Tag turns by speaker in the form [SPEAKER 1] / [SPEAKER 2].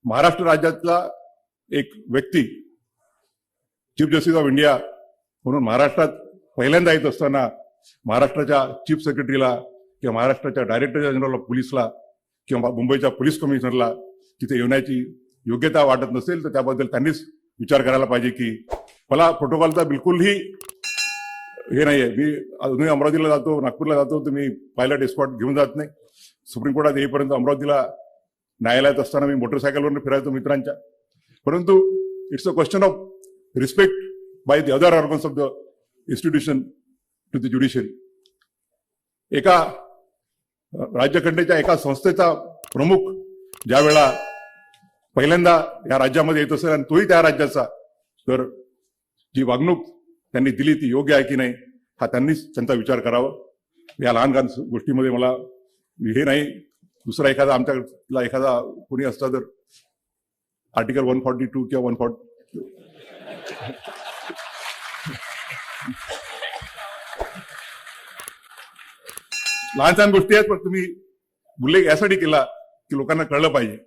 [SPEAKER 1] महाराष्ट्र राज्यातला एक व्यक्ती चीफ जस्टिस ऑफ इंडिया म्हणून महाराष्ट्रात पहिल्यांदा येत असताना महाराष्ट्राच्या चीफ सेक्रेटरीला किंवा महाराष्ट्राच्या डायरेक्टर जनरल ऑफ पोलीसला किंवा मुंबईच्या पोलीस कमिशनरला तिथे येण्याची योग्यता वाटत नसेल तर त्याबद्दल त्यांनीच विचार करायला पाहिजे की मला प्रोटोकॉलचा बिलकुलही हे नाहीये. मी अमरावतीला जातो, नागपूरला जातो, तर मी पायलट एस्कॉर्ट घेऊन जात नाही. सुप्रीम कोर्टात येईपर्यंत अमरावतीला न्यायालयात असताना मी मोटरसायकलवरून फिरायचो मित्रांच्या. परंतु it's a question of respect by the other organs of the institution to the judiciary. एका राज्यघटनेच्या एका संस्थेचा प्रमुख ज्या वेळा पहिल्यांदा या राज्यामध्ये येत असेल आणि तोही त्या राज्याचा, तर जी वागणूक त्यांनी दिली ती योग्य आहे की नाही हा त्यांनीच त्यांचा विचार करावा. या लहान लहान गोष्टीमध्ये मला हे नाही, दुसरा एखादा आमच्याला एखादा कोणी असता तर आर्टिकल 142 किंवा 140 लहान लहान गोष्टी आहेत, पण तुम्ही उल्लेख यासाठी केला की लोकांना कळलं पाहिजे.